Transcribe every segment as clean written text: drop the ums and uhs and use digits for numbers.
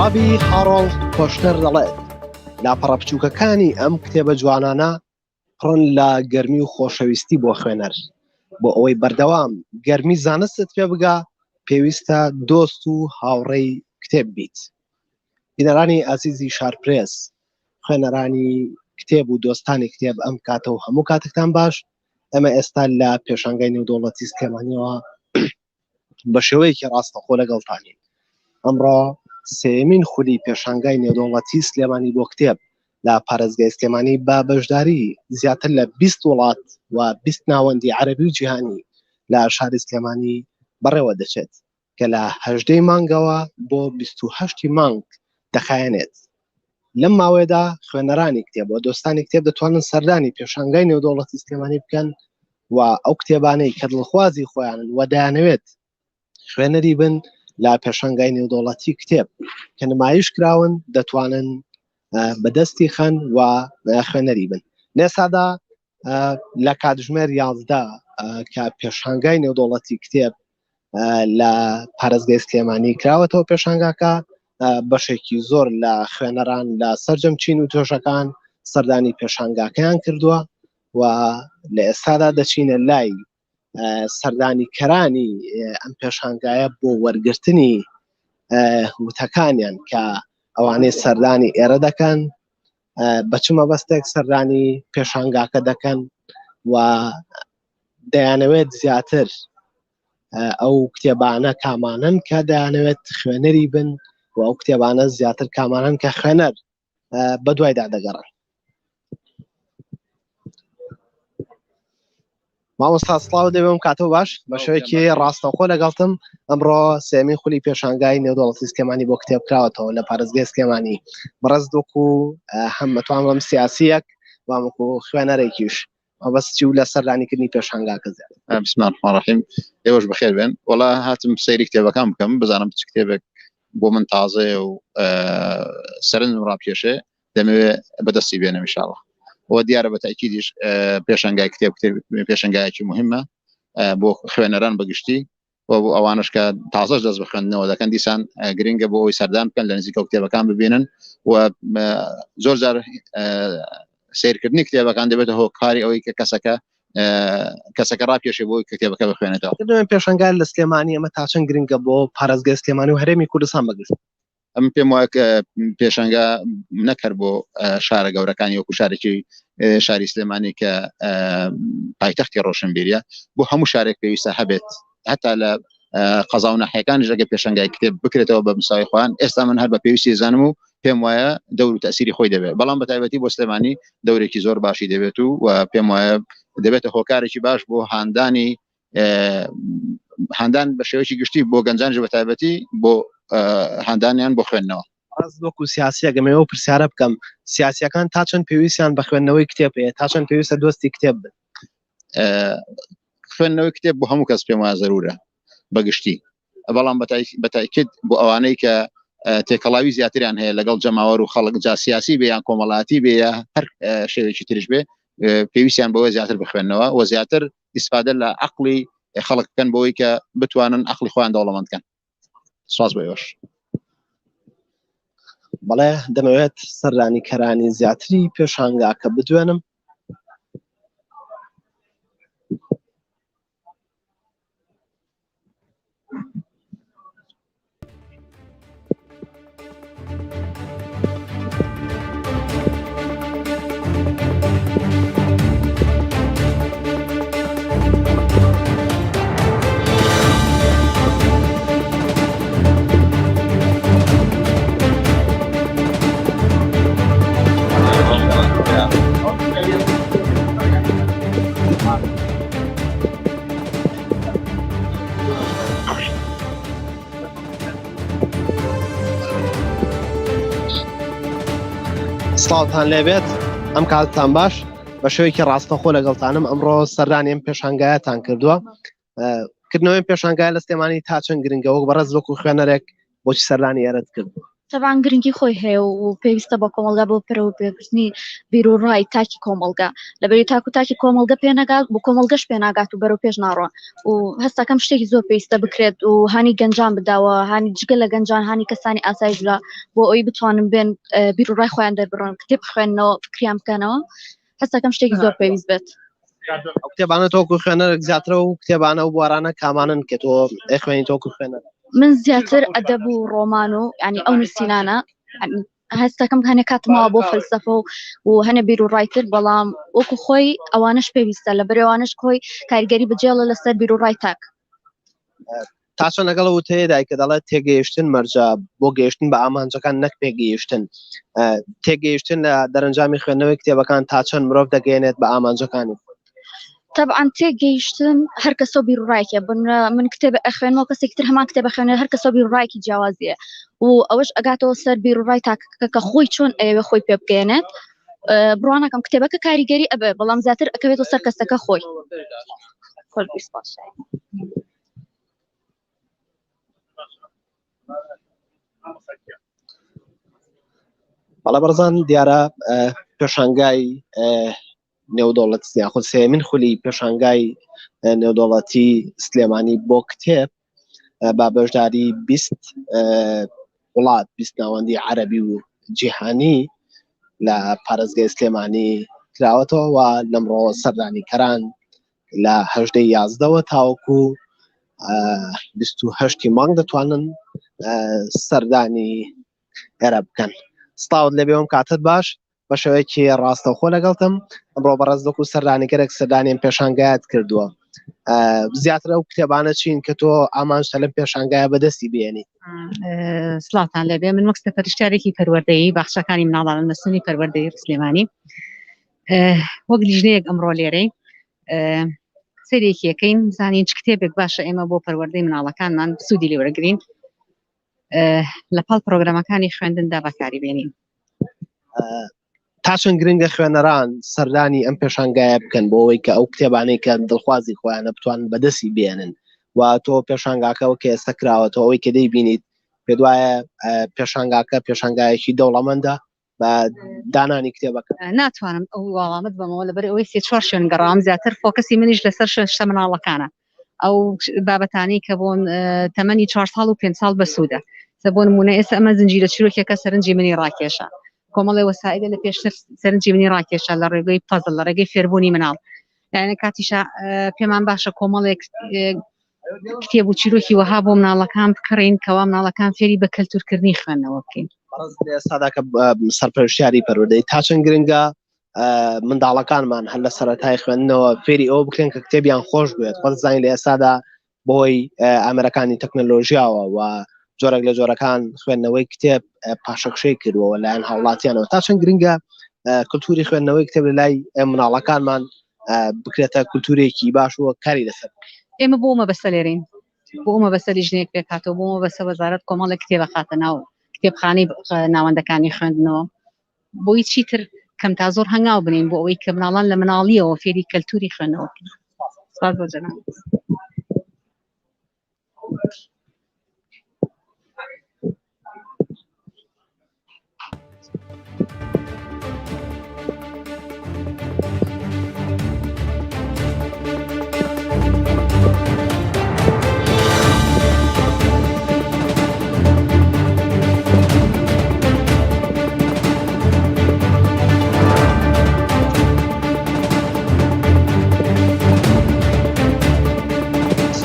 بابی هاڕۆڵد کۆشتەر دەڵێت لاپەڕە بچووکەکانی ئەم کتێبە جوانانە پڕن لە گەرمی و خۆشەویستی بۆ خوێنەر بۆ ئەوەی بەردەوام گەرمی زانستت پێ بگا پێویستە دۆست و هاوڕێی کتێب بیت. بینەرانی ئازیزی شارپرێس، خوێنەرانی کتێب و دۆستانی کتێب ئەم کاتە و هەموو کاتێکتان باش. ئەمە ئێستا لە پێشانگای نێودەوڵەتی سلێمانیەوە بە شێوەیەکی ڕاستەخۆ لەگەڵتانین. ئەمڕۆ سێیەمین خولی پێشانگای نێودەوڵەتی سلێمانی بۆ کتێب لە پارێزگای سلێمانی بە بەشداری زیاتر لە 20 وڵات و 20 ناوەندی عەرەبی و جیهانی لە شاری سلێمانی بەڕێوەدەچێت کە لە 18 مانگەوە بۆ 28 مانگ دەخایەنێت. لەم ماوەیەدا خوێنەرانی کتێب و دۆستانی کتێب دەتوانن سەردانی پێشانگای نێودەوڵەتی سلێمانی بکەن و ئەو کتێبانەی کە دڵخوازی خۆیانن و دەیانەوێت خوێنەری بن لە پێشانگای نێودەوڵەتی کتێب کە نمایش کراون دەتوانن بەدەستی خەن و خوێنەری بن. لێسادا لە کاتژمێر 11 کە پێشانگای نێودەوڵەتی کتێب لە پارێزگای سلێمانی کراوەتەوە پێشانگاکە، بەشێکی زۆر لە خوێنەران لە سەرجەم چین و توێژەکان سەردانی پێشانگاکەیان کردووە و لە ئێستادا دەچینە لای سەردانیکەرانی ئەم پێشانگایە بۆ وەرگرتنی وتەکانیان کە ئەوانەی سەردانی ئێرە دەکەن بە چ مەبەستێک سەردانی پێشانگاکە دەکەن و دەیانەوێت زیاتر ئەو کتێبانە کامانن کە دەیانەوێت خوێنەری بن و ئەو کتێبانە زیاتر کامانن کە خوێنەر بە دوایدا دەگەڕن. مامۆستا سڵاو دەبێم کاتەوە باش بە شێوەیەکی ڕاستەوخۆ لەگەڵتم. ئەمڕۆ سێیەمین خولی پێشانگای نێودەوڵەتی سلێمانی بۆ کتێب کراوەتەوە لە پارێزگای سلێمانی. بەڕێز دۆکو هەم مەتوانم سیاسیەک وامەکو خوێنەرێکیش مەبەستی و لە سەردانیکردنی پێشانگاکە زیاد. بسم الله الرحمن الرحیم. ئێوەش بەخێر بێن. وەڵا هاتم سەیری کتێبەکان بکەم بزانم چ کتێبێک بۆ من تازەیە و سەرنجم ڕاپێشێ دەمەوێت بەدەستی بێنم ئینشاڵڵا. و دیارە بە تاکیدیش پێشانگای کتێب پێشانگایەکی مهمە بۆ خوێنەران بەگشتی و بۆ ئەوانش کە تازەش دەست بە خوێندنەوە دەکەن دیسان گرنگە بۆ ئەوی سەردان بکەن لە نزیکە کتێبەکان ببینن و زۆر جار سیرکردنی کتێبەکان دەبێتە هۆکاری ئەوەی کە کەسەکە ڕاپێشێ بۆ کتێبەکە بخوێنێتەوە. پێشانگای لە سلێمانی ئەمە تا چەند گرنگە بۆ پارێزگای سلێمانی و هەرێمی کوردستان بەگشت؟ ئەم پێم وایە کە پێشانگا نەکرد بۆ شارە گەورەکانی وەکو شارێکی شاری سلێمانی کە پایتەختی ڕۆشنبیریە بۆ هەموو شارێک پێویستە هەبێت هەتا لە قەزا و ناحیەکانیش ئەگە پێشانگای کتێب بکرێتەوە بە مساوی خۆیان. ئێستا من هەر بە پێویستی زانم و پێم وایە دەور و تەسیری خۆی دەبێت، بەڵام بە تایبەتی بۆ سلێمانی دەورێکی زۆر باشی دەبێت و پێم وایە دەبێتە هۆکارێکی باش بۆ هاندان بە شێوەیەکی گشتی بۆ گەنجانیش بە تایبەتی بۆ هاندانیان بۆ خوێندنەوە. وەکو سیاسیە گەمەوە پرسیارە بکەم، سیاسیەکان تا چەند پێویستیان بە خوێندنەوەی کتێب هەیە، تا چەند پێویستە دۆستی کتێب بن؟ خوێندنەوەی کتێب بۆ هەموو کەس پێم وایە زەرورە بەگشتی، بەڵام بە تاکید بۆ ئەوانەی کە تێکەڵاوی زیاتریان هەیە لەگەڵ جەماوەر و خەڵک جا سیاسی بێ یان کۆمەڵاتی بێ یا هەر شێوێکی ترش بێ پێویستیان بەوە زیاتر بخوێندنەوە و زیاتر ئیسفادە لە عەقڵی خەڵک بکەن بۆەوەی کە بتوانن عەقڵی خۆیان دەوڵەمەند بکەن. سپاس بۆ ئێوەش. بەڵێ دەمەوێت سەردانیکەرانی زیاتری پێشانگاکە بدوێنم. سڵاوتان لێبێت، ئەم کاتتان باش. بە شێوەیەکی ڕاستەخۆ لەگەڵتانم. ئەمڕۆ سەردانیم پێشانگایەتان کردووە. کردنەوەی پێشانگای لە سلێمانی تا چەند گرنگە وەک بەڕێز وەکو خوێنەرێک بۆچی سەردانی ئێرەت کرد؟ طبعا گرنگی خۆی هەیە و پێویستە بە کۆمەڵگا بۆ پەرەوە پێبرنی بیرروڕای تاکی کۆمەڵگا لەبەری تاک و تاکی کۆمەڵگە پێنەگات بۆ کۆمەڵگەش پێناگات و بەرەو پێش ناڕۆ و هەستاکەم شتێکی زۆر پێویستە بکرێت و هانی گەنجان بداوە هانی جگە لە گەنجان هانی کەسانی ئاسایشدا بۆ ئەوی بتوانن بێن بیرروڕای خۆیان دەربڕن کتێب خوێنەوە فکریان بکەنەوە هەستاکەم شتێکی زۆر پێویست بێت ئەو کتێبانە تۆکو خوێنەرێک زیاترە و کتێبانە و بوارانە کامانن کە تۆ خوێنی تۆکو خوێنەر من زیاتر ئەدەب و ڕۆمان و ینی ئەو نووسینانە هەستەکەم هەنێ کاتمەوە بۆ فەلسەفە و هەنە بیرروڕای تر بەڵام وەکو خۆی ئەوانش پێویستە لە بەرێوانش خۆی کاریگەری بجێڵە لەسەر بیرروڕای تاک تا چۆن لەگەڵ وتەیەدای کە دەڵێت تێگەیشتن مەرجە بۆ گەیشتن بە ئامانجەکان نەک پێگەیشتن تێگەیشتن لە دەرەنجامی خوێندنەوەی کتێبەکان تا چەند مرۆڤ دەگەێنێت بە ئامانجەکانی طبعا تێگەیشتن هەر کەسە بیرروڕایەکە من کتێب ئەخوێنەوە کەسێک تر هەمان کتێب خوێنێ هەر کەسە بیرروڕایەکی جیاوازیە و ئەوەش ئەگاتەوە سەر بیرروڕای تاکەکە کە خۆی چۆن ئەوێ خۆی پێ بگەێنێت بڕوانەکەم کتێبەکە کاریگەری ئەبێ بەڵام زیاتر ئەکەوێتەوە سەر کەسەکە خۆی بەڵام بەرزان دیارە پێشانگای نێودەوڵەتی یاخود سێیەمین خولی پێشانگای نێودەوڵەتی سلێمانی بۆ کتێب با بەشداری 20 وڵات 20 ناوەندی عەرەبی و جیهانی لە پارێزگای سلێمانی کراوەتەوە و لەمڕۆ سەردانیکەران لە 11 تاوەکو 28 مانگ دەتوانن سەردانی ئێرە بکەن سڵاوت لەبێوم کاتت باش بە شێوەیەکی ڕاستەوخۆ لەگەڵتم ئەمڕۆ بەڕێز دەکو سەردانیکەرێک سەردانیان پێشانگایت کردووە زیاتر ئەو کتێبانە چین کە تۆ ئامانجتە لەم پێشانگایە بەدەستی بێنی سڵاتان لەبێ من وەک سەپەرشتیارێکی پەروەردەیی باخچەکانی مناڵان مەسوونی پەروەردەیی سلێمانی وەک لیژنەیەک ئەمڕۆ لێرەی سەرێکیەکەین زانین چ کتێبێک باشە ئێمە بۆ پەروەردەی مناڵەکانمان سوودی لێ وەرەگرین لە پاڵ پرۆگرامەکانی خوێندندا بەکاری بێنین تا چەند گرنگە خوێنەران سەردانی ئەم پێشانگایە بکەن بۆ ئەوەی کە ئەو کتێبانەی کە دڵخوازی خۆیانە بتوانن بەدەستی بێنن و تۆ پێشانگاکەەوە کە ئێستا کراوەتەوە ئەوەی کە دەیبینیت پێ دوایە پێشانگاکە پێشانگایەکی دەوڵەمەندە بە دانانی کتێبەکە ناتوانم ئەو وەڵامت بەمەوە لەبەر ئەوەی 3-4 شوێن گەڕام زیاتر فۆکەسی منیش لەسەر شتە مناڵەکانە ئەو بابەتانی کە بۆن تەمەنی 4 ساڵ و 5 ساڵ بەسوودە بۆ نمونە ئێستا ئەمە زنجیرە چیرۆکێکە سەرنجی منی ڕاکێشە کۆمەڵی وەسایلە لە پێشتر سەرنجی منی ڕاکێشە لە ڕێگەی پەزڵ لە ڕێگەی فێربوونی مناڵ یعنی کاتیشە پێمان باشە کۆمەڵێک کتێب و چیرۆکی وەها بۆ مناڵەکان بکڕین کەوا مناڵەکان فێری بە کەلتورکردنی خوێندنەوە بکەین ساداکە سەرپەرشتیاری پەروەردەی تا چەند گرنگە منداڵەکانمان هەر لە سەرەتای خوێندنەوە فێری ئەوە بکرێن کە کتێبیان خۆش بێت خۆ زانین لە ئێستادا بۆی ئامەرەکانی تەکنۆلۆژیاوە و جۆرەك لە جۆرەکان خوێندنەوەی کتێب پاشەکشەی کردووە لایەن هاوڵاتیانەوە تا چەند گرنگە کللتوری خوێندنەوەی کتێب لە لای مناڵەکانمان بکرێتە کللتورێکی باش و کاری لەسەر ئێمە بۆمە بەسە لێرین بۆمە بەسە لیژنەیەک پێکاتەوە بۆمە بەسە وەزارەت کۆمەڵێک کتێبە خاتە ناو کتێبخانەی ناوەندەکانی خوێندنەوە بۆی چیتر کەم تا زۆر هەنگاو بنین بۆ ئەوەی کە مناڵان لە مناڵیەوە فێری کەلتوری خوێندنەوە سپاس بۆ جەناب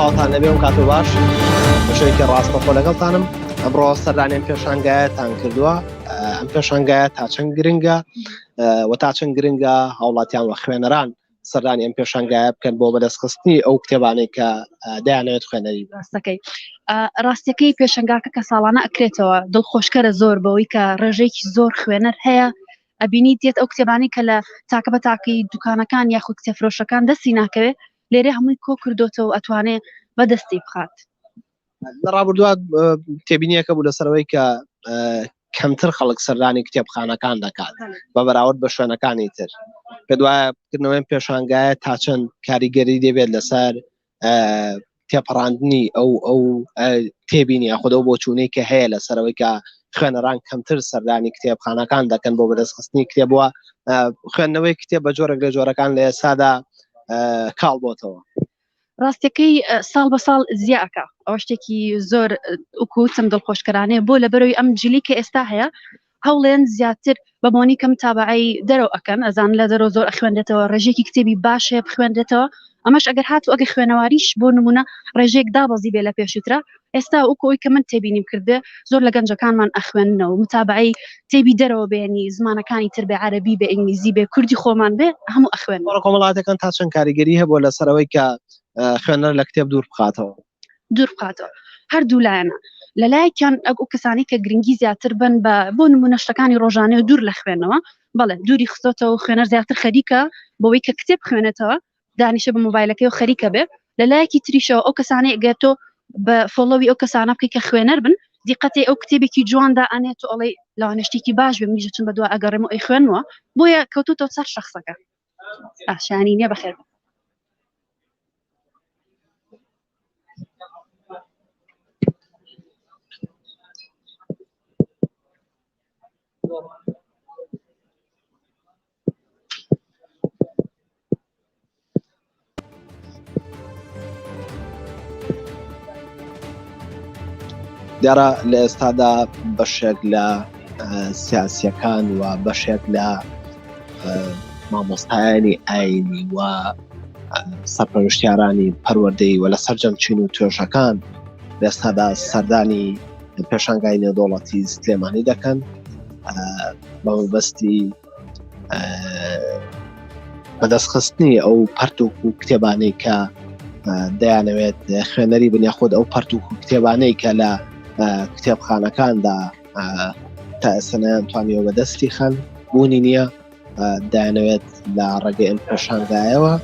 سڵاتان لەبێ و کاتۆ باش بەشێکی ڕاستەخۆ لەگەڵتانم ئەمڕۆ سەردانیان پێشانگایەتان کردووە ئەم پێشانگایە تا چەند گرنگە و تا چەند گرنگە هاوڵاتیان وە خوێنەران سەردانی ئەم پێشانگایە بکەن بۆ بەدەستخستنی ئەو کتێبانەی کە دەیانەوێت خوێنەری ڕاستەکەی پێشەنگاکە کە ساڵانە ئەکرێتەوە دڵخۆشکەرە زۆر بەوەی کە ڕێژەیەکی زۆر خوێنەر هەیە ئەبینی دێت ئەو کتێبانی کە لە تاکە بە تاقی دوکانەکان یاخود کتێفرۆشەکان دەستی ناکەوێت لێرە هەمووی کۆ کردوتەوە ئەتوانێت بەدەستی بخات لە ڕابردووە تێبینیەکە بوو لەسەرەوەی کە کەمتر خەڵک سەردانی کتێبخانەکان دەکات بە بەراورد بە شوێنەکانی تر پێ دوایە بکردنەوەی پێشانگایە تا چەند کاریگەری دەبێت لەسەر تێپەڕاندنی ئەو تێبینی یاخود ئەو بۆچوونەی کە هەیە لەسەرەوەی کە خوێنەران کەمتر سەردانی کتێبخانەکان دەکەن بۆ بەدەستخستنی کتێبووە خوێندنەوەی کتێب بە جۆرێک لە جۆرەکان لە ئێستادا کاڵ بۆتەوە ڕاستیەکەی ساڵ بە ساڵ زیاکە ئەوە شتێکی زۆر وکوتم دڵخۆشکرانەیە بۆ لە بەرەوەی ئەم جلی کە ئێستا هەیە هەوڵێن زیاتر بەبوونی کەم تابعی دەرەوە ئەکەن ئەزان لە دەرەوە زۆر ئەخوێندێتەوە ڕێژێکی کتێبی باشێ بخوێندێتەوە ئەمەش ئەگەر هاتو ئەگە خوێنەواریش بۆ نمونە ڕێژێک دابەزی بێ لە پێشوترا ئێستا وەکەوەی کە من تێبینیم کردێ زۆر لە گەنجەکانمان ئەخوێننەوە متابعی تێبی دەرەوە بێنی زمانەکانی تر بێ عەرەبی بێ ئینگلیزی بێ کوردی خۆمان بێ هەموو ئەخوێن کۆمەڵاتەکان تا چەند کاریگەری هەیە بۆ لەسەرەوەی کە خوێنەر لە کتێب دوور بخاتەوە هەردوو لایەنە لەلایەکیان ئەو کەسانی کە گرنگی زیاتر بن بۆ نمونە شتەکانی ڕۆژانەی و دوور لە خوێنەوە بەڵێ دووری خستۆتەوە خوێنەر زیاتر خەریکە بۆەوەی کە کتێب خوێنێتەوە دانیشە بە مۆبایلەکەی و خەریکە بێ لەلایەکی تریشەوە ئەو کەسانی ئەگەێتۆ بە فۆڵۆوی ئەو کەسانە بکەی کە خوێنەر بن دیقەتی ئەو کتێبێکی جواندا ئەنێت و ئەڵێ لاوانشتێکی باش بێ میژە چون بەدووە ئەگەڕێم و ئەی خوێنەوە بۆیە کەوتوتەوە سەر شەخسەکە ئاشانی نییە بەخێر دیارە لە ئێستادا بەشێک لە سیاسیەکان و بەشێک لە مامۆستایانی ئاینی و سەرپەرشتیارانی پەروەردەی و لە سەرجەمچین و توێژەکان لە ئێستادا سەردانی پێشانگای نێودەوڵەتی سلێمانی دەکەن بە مەبەستی بەدەستخستنی ئەو پەرتوک و کتێبانەی کە دەیانەوێت خوێنەری بنیاخۆت ئەو پەرتوک و کتێبانەی کە لە کتێبخانەکاندا تا ئێستا نەیانتوانیەوە بەدەستی خەن بوونی نییە دەیانەوێت لە ڕێگەی ئەم پێشانگایەوە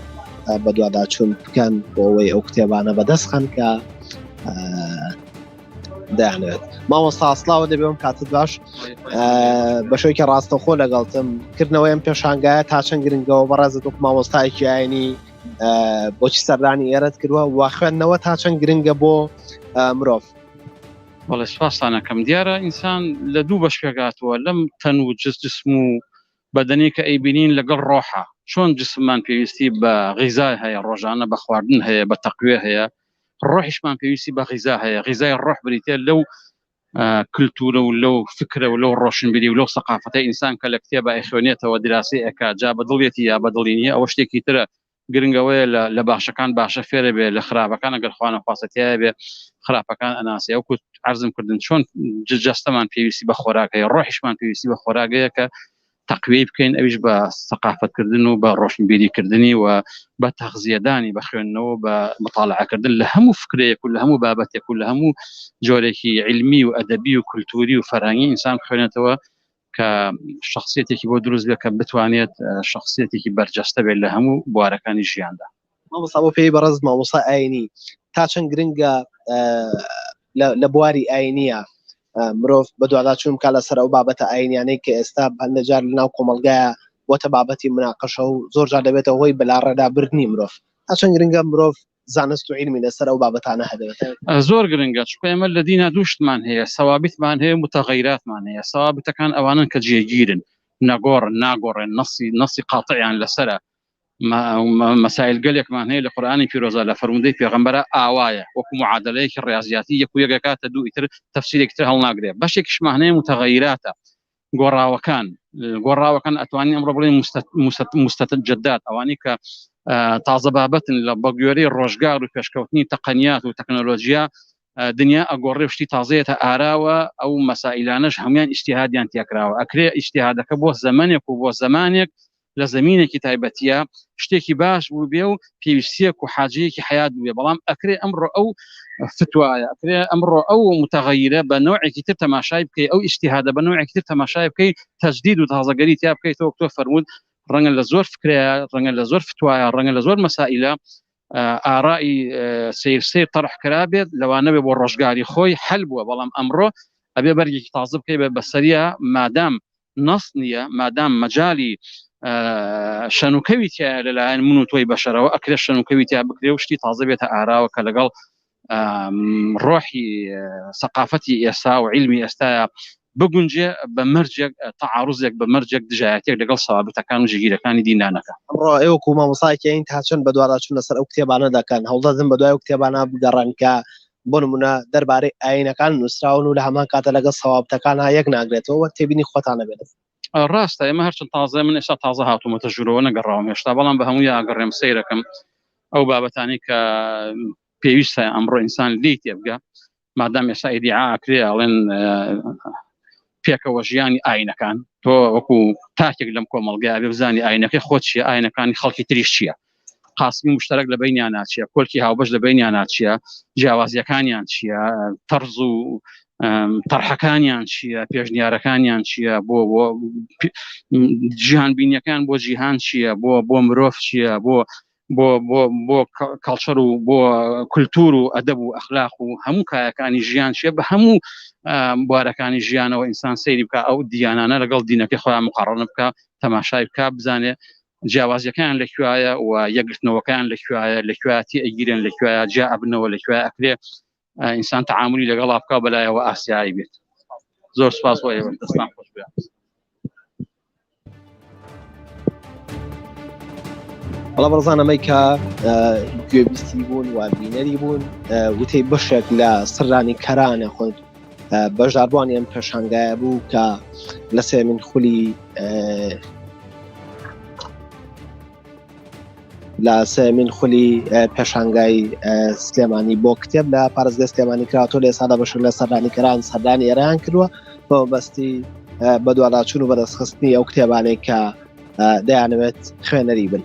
بە دوواداچوون بکەن بۆ ئەوەی ئەو کتێبانە بەدەست خەن کە دەیانەوێت مامۆستا ئاسڵاوە دەبێم کاتت باش بەشێکی ڕاستەوخۆ لەگەڵتم کردنەوەی ئەم پێشانگایە تا چەند گرنگەوە بەڕێزت وەک مامۆستایەکی ئاینی بۆچی سەردانی ئێرەت کردووە و خوێندنەوە تا چەند گرنگە بۆ مرۆڤ بەڵێ سوپاسانەکەم دیارە ئینسان لە دوو بەش پێگاتووە لەم تەن و جسم و بەدەنی کە ئەیبینین لەگەڵ ڕۆحە چۆن جسممان پێویستی بە غیزای هەیە ڕۆژانە بە خواردن هەیە بە تەقوێ هەیە ڕۆحیشمان پێویستی بە غیزا هەیە غیزای ڕۆح بریتێ لەو کلتورە و لەو فکرە و لەو ڕۆشنبیری و لەو سەقافەتەی ئینسان کە لە کتێبە ئەخوێنێتەوە دراسی ئەکا جا بەدڵێتی یا بەدڵینیە ئەوە شتێکی ترە گرنگەوەیە لە باشەکان باشە فێرە بێ لە خراپەکان ئەگەر خوانە خواستەتیایە بێ خراپەکان ئەناسی ئەو عرضم کردن چۆن جەستەمان پێویستی بە خۆراکەیە ڕۆحیشمان پێویستی بە خۆراگەیە کە تەقوی بکەین ئەویش بە سەقافەتکردن و بە ڕۆشنبیریکردنی و بە تەغزیەدانی بە خوێندنەوە بە مطالعەکردن لە هەموو فکرەیەک و لە هەموو بابەتێک و لە هەموو جۆرێکی علمی و ئەدەبی و کولتوری و فەرهەنگی ئینسان خوێنێتەوە کە شخصیتێکی بۆ دروست بێت کە بتوانێت شخصیتێکی بەرجەستە بێت لە هەموو بوارەکانی ژیاندا مامۆستا بۆ پێی بەڕێز مامۆستا ئاینی تا چەند گرنگە لە بواری ئاینیە مرۆڤ بە دوواداچوون کا لەسەر ئەو بابەتە ئاینیانەی کە ئێستا هەندێکجار لەناو کۆمەڵگایە بۆتە بابەتی مناقەشە و زۆر جار دەبێتە هۆی بەلاڕێدابردنی مرۆڤ تا چەند گرنگە مرۆڤ زانست و علمی لەسەر ئەو بابەتانە هەدەوێت زۆر گرنگە چونکە ئێمە لە دینە دووشتمان هەیە سەوابیتمان هەیە متەغەیراتمان هەیە سەوابیتەکان ئەوانن کە جێگیرن نەگۆڕن ناگۆڕێن نەسی قاتعیان لەسرە مەسائل گەلێکمان هەیە لە قورئانی پیرۆزە لە فەرموودەی پێغەمبەرە ئاوایە وەکو معادلەیەکی ڕیاضیاتی یەک و یەکەکاتە دوو ئیتر تەفسیرێکی تر هەڵناگرێت بەشێکیشمان هەیە متەغەیراتە گۆڕاوەکان ئەتوانین ئەمڕۆ بڵێن مستەجدات ئەوانی کە تازە بابەتن لە بەگوێرەی ڕۆژگار و پێشکەوتنی تەقەنیات و تەکنۆلۆژیا دنیا ئەگۆڕێ شتی تازەیەتە ئاراوە ئەو مەسائلانەش هەمویان ئیجتیهادیان تێکراوە ئەکرێ ئیجتیهادەکە بۆ زەمانێک و بۆ زەمانێک لە زمینێکی تایبەتیە شتێکی باش بوو بێ و پێویستیەک و حاجەیەکی حیات بووێ بەڵام ئەکرێ ئەمڕۆ ئەو فتوایە ئەکرێ ئەمڕۆ ئەو متەغەیرە بە نوعێکی تر تەماشای بکەی ئەو ئیجتیهادە بە نوعێکی تر تەماشای بکەی تەجدید و تازەگەری تیا بکەیتەوە تۆ فەرموود ڕەنگە لە زۆر فکرەیە ڕەنگە لە زۆر فتوایە ڕەنگە لە زۆر مەسائلە ئاڕای سیر طرح کرا بێت لەوانە بێ بۆ ڕۆژگاری خۆی حل بووە بەڵام ئەمڕۆ ئەبێ بەرگێکی تازە بکەی بە بەسەریە مادام نەس نییە مادام مەجالی شەنوکەویتە لەلایەن من و تۆی بەشەرەوە ئەکرێ شەنوکەویتیا بکرێ و شتی تازە بێتە ئاراوە کە لەگەڵ ڕۆحی سەقافەتی ئێستا و علمی ئێستاە بگونجێ بە مەرجێک تەعاڕوزێک بە مەرجێک دژایەتێک لەگەڵ سەوابەتەکان و ژگیرەکانی دینانەکە. ئەمڕۆ ئێوەکو مامۆسایەکەین تاچەند بە دوواداچوون لەسەر ئەو کتێبانە دەکەن هەوڵدەدەن بە دوای ئەو کتێبانە بگەڕن کە بۆ نمونە دەربارەی ئاینەکان نووسراون و لە هەمان کاتە لەگەڵ سەوابەتەکان یەک ناگرێتەوە وەک تێبینی خۆتانە بێت. ڕاستە ئێمە هەرچەند تازە من ئێستا تازە هاتوومەتە ژوورەوە نەگەڕاوم هێشتا بەڵام بە هەموو یاگەڕێم سەیرەکەم ئەو بابەتانی کە پێویستە ئەمڕۆ ئینسان لی تێبگە مادام ئێستا ئیدعاکرێ ئەڵێن پێکەوە ژیانی ئاینەکان تۆ وەکو تاکێک لەم کۆمەڵگەیە بێ بزانی ئاینەکەی خۆت چییە ئاینەکانی خەڵکی تریش چییە قاسمی مشتەرەک لە بینیان ناچیە کۆلکی هاوبەش لە بینیان ناچیە جیاوازیەکانیان چییە تەرز و تەرحەکانیان چییە پێشنیارەکانیان چییە بۆ جیهان بینیەکان بۆ جیهان چییە بۆ مرۆڤ چییە بۆ کەڵچەر و بۆ کولتور و ئەدەب و ئەخلاق و هەموو کایەکانی ژیان چیە بە هەموو بوارەکانی ژیانەوە ئینسان سەیری بکە ئەو دیانانە لەگەڵ دینەکەی خۆیان مقارڕە بکە تەماشای بکە بزانێ جیاوازیەکان لەکوایە و یەکگرتنەوەکان لەکوایەتی ئەگیرن لەکوایە جیا ئەبنەوە لەکوای ئەکرێ ئینسان تەعاملی لەگەڵا بکە بەلایەوە ئاسیایی بێت. زۆر سپاس بۆ ئێوە دەستان خۆش بێت. بەڵام ڕزانەمەی کە گوێبیستی بوون و بینەری بوون وتەی بەشێک لە سڕانی کەرانە خۆت بەشداربوانی ئەم پێشانگایە بوو کە لە سێیەمین خولی لە سێیەمین خولی پێشانگای سلێمانی بۆ کتێب لە پارێزگای سلێمانی کراوەتەوە لە ئێستادا بەشێک لە سەردانی کەران سەردانی ئێران کردووە بۆ بەستی بە دوواداچوون و بەدەستخستنی ئەو کتێبانەی کە دەیانەوێت خوێنەری بن.